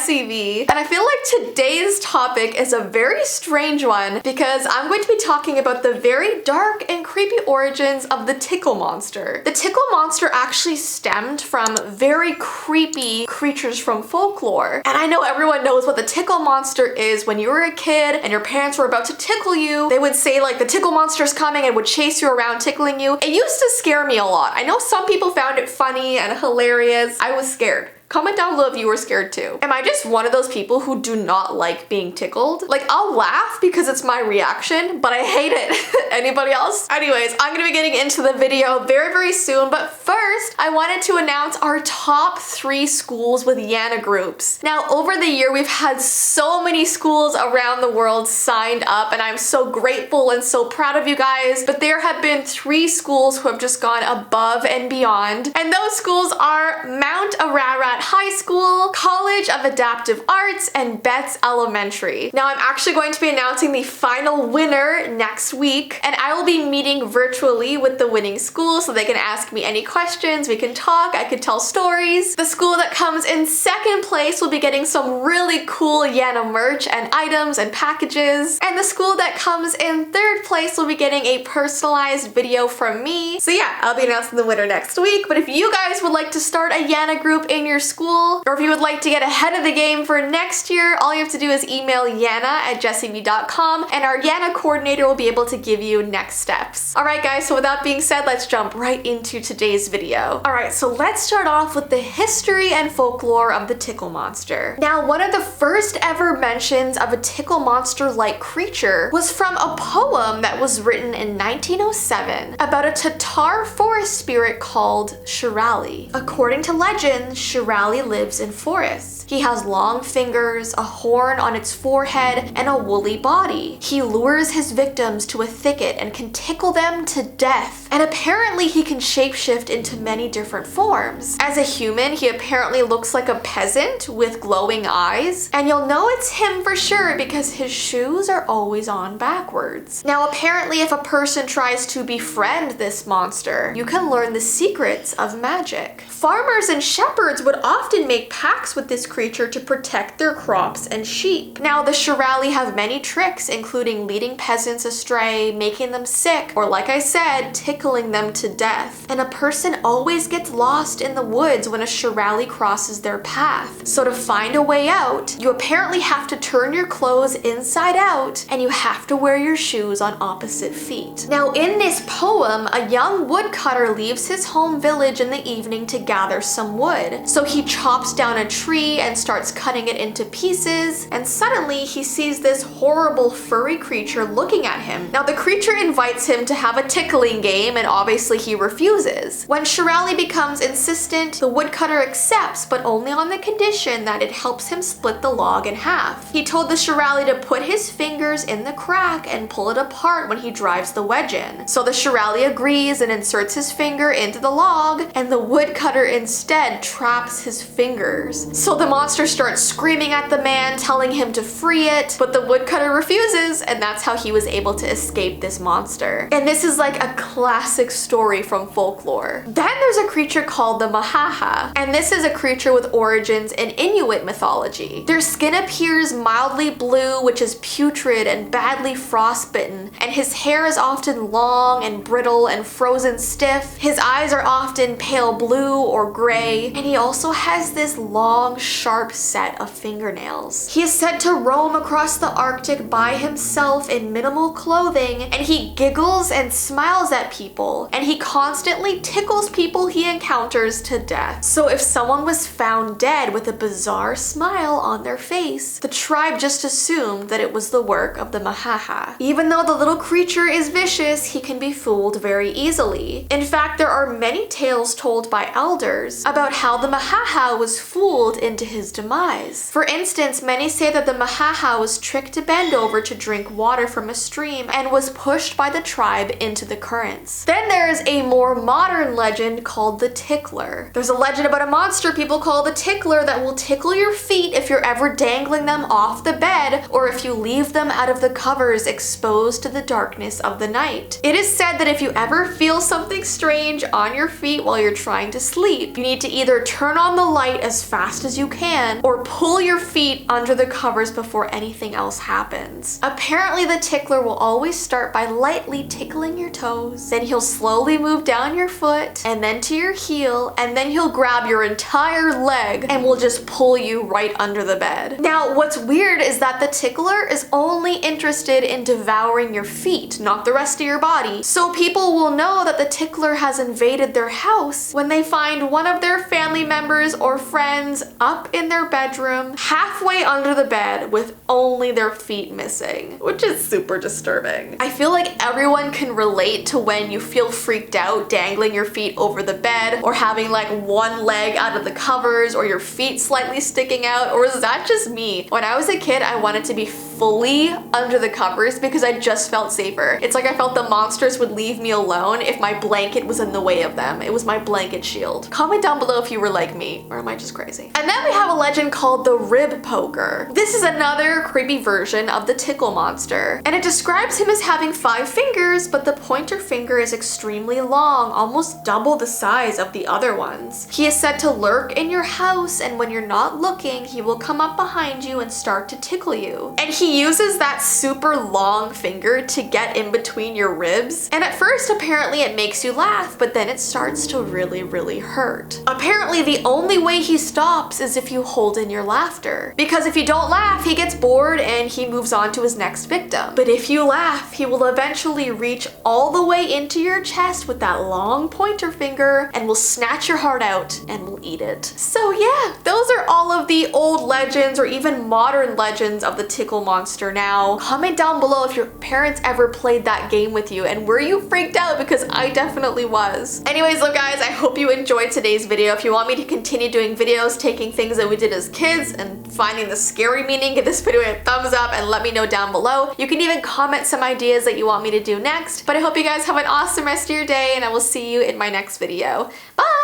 Jessii Vee, and I feel like today's topic is a very strange one because I'm going to be talking about the very dark and creepy origins of the Tickle monster. The Tickle monster actually stemmed from very creepy creatures from folklore, and I know everyone knows what the Tickle monster is. When you were a kid and your parents were about to tickle you, they would say like the Tickle monster's coming and would chase you around tickling you. It used to scare me a lot. I know some people found it funny and hilarious. I was scared. Comment down below if you were scared too. Am I just one of those people who do not like being tickled? Like, I'll laugh because it's my reaction, but I hate it. Anybody else? Anyways, I'm gonna be getting into the video very soon, but first, I wanted to announce our top 3 schools with YANA groups. Now, over the year, we've had so many schools around the world signed up, and I'm so grateful and so proud of you guys, but there have been 3 schools who have just gone above and beyond, and those schools are Mount Ararat High School, College of Adaptive Arts, and Betts Elementary. Now I'm actually going to be announcing the final winner next week, and I will be meeting virtually with the winning school so they can ask me any questions, we can talk, I can tell stories. The school that comes in second place will be getting some really cool YANA merch and items and packages, and the school that comes in third place will be getting a personalized video from me. So yeah, I'll be announcing the winner next week, but if you guys would like to start a YANA group in your school, or if you would like to get ahead of the game for next year, all you have to do is email yana@jessiivee.com and our YANA coordinator will be able to give you next steps. Alright guys, so with that being said, let's jump right into today's video. Alright, so let's start off with the history and folklore of the Tickle monster. Now, one of the first ever mentions of a Tickle monster-like creature was from a poem that was written in 1907 about a Tatar forest spirit called Shirali. According to legend, Shirali lives in forests. He has long fingers, a horn on its forehead, and a woolly body. He lures his victims to a thicket and can tickle them to death. And apparently he can shapeshift into many different forms. As a human, he apparently looks like a peasant with glowing eyes. And you'll know it's him for sure because his shoes are always on backwards. Now apparently if a person tries to befriend this monster, you can learn the secrets of magic. Farmers and shepherds would often make pacts with this creature to protect their crops and sheep. Now, the Shirali have many tricks, including leading peasants astray, making them sick, or like I said, tickling them to death. And a person always gets lost in the woods when a Shirali crosses their path. So to find a way out, you apparently have to turn your clothes inside out, and you have to wear your shoes on opposite feet. Now, in this poem, a young woodcutter leaves his home village in the evening to gather some wood. So he chops down a tree and starts cutting it into pieces, and suddenly he sees this horrible furry creature looking at him. Now the creature invites him to have a tickling game, and obviously he refuses. When Shirali becomes insistent, the woodcutter accepts, but only on the condition that it helps him split the log in half. He told the Shirali to put his fingers in the crack and pull it apart when he drives the wedge in. So the Shirali agrees and inserts his finger into the log, and the woodcutter instead traps his fingers. So the monster starts screaming at the man, telling him to free it, but the woodcutter refuses, and that's how he was able to escape this monster. And this is like a classic story from folklore. Then there's a creature called the Mahaha, and this is a creature with origins in Inuit mythology. Their skin appears mildly blue, which is putrid and badly frostbitten, and his hair is often long and brittle and frozen stiff. His eyes are often pale blue or gray, and he also has this long, sharp set of fingernails. He is said to roam across the Arctic by himself in minimal clothing, and he giggles and smiles at people, and he constantly tickles people he encounters to death. So if someone was found dead with a bizarre smile on their face, the tribe just assumed that it was the work of the Mahaha. Even though the little creature is vicious, he can be fooled very easily. In fact, there are many tales told by elders about how the Mahaha was fooled into his demise. For instance, many say that the Mahaha was tricked to bend over to drink water from a stream and was pushed by the tribe into the currents. Then there's a more modern legend called the Tickler. There's a legend about a monster people call the Tickler that will tickle your feet if you're ever dangling them off the bed or if you leave them out of the covers exposed to the darkness of the night. It is said that if you ever feel something strange on your feet while you're trying to sleep, you need to either turn on the light as fast as you can or pull your feet under the covers before anything else happens. Apparently the tickler will always start by lightly tickling your toes, then he'll slowly move down your foot and then to your heel, and then he'll grab your entire leg and will just pull you right under the bed. Now what's weird is that the tickler is only interested in devouring your feet, not the rest of your body. So people will know that the tickler has invaded their house when they find one of their family members or friends up in their bedroom, halfway under the bed with only their feet missing, which is super disturbing. I feel like everyone can relate to when you feel freaked out dangling your feet over the bed, or having like one leg out of the covers, or your feet slightly sticking out. Or is that just me? When I was a kid, I wanted to be fully under the covers because I just felt safer. It's like I felt the monsters would leave me alone if my blanket was in the way of them. It was my blanket shield. Comment down below if you were like me, or am I just crazy? And then we have a legend called the rib poker. This is another creepy version of the tickle monster, and it describes him as having 5 fingers, but the pointer finger is extremely long, almost double the size of the other ones. He is said to lurk in your house, and when you're not looking, he will come up behind you and start to tickle you. And he uses that super long finger to get in between your ribs, and at first apparently it makes you laugh, but then it starts to really hurt. Apparently the only way he stops is if you hold in your laughter, because if you don't laugh, he gets bored and he moves on to his next victim. But if you laugh, he will eventually reach all the way into your chest with that long pointer finger and will snatch your heart out and will eat it. So yeah, those are all of the old legends or even modern legends of the tickle monster. Now, comment down below if your parents ever played that game with you and were you freaked out, because I definitely was. Anyways, look guys, I hope you enjoyed today's video. If you want me to continue doing videos taking things that we did as kids and finding the scary meaning, give this video a thumbs up and let me know down below. You can even comment some ideas that you want me to do next. But I hope you guys have an awesome rest of your day, and I will see you in my next video. Bye!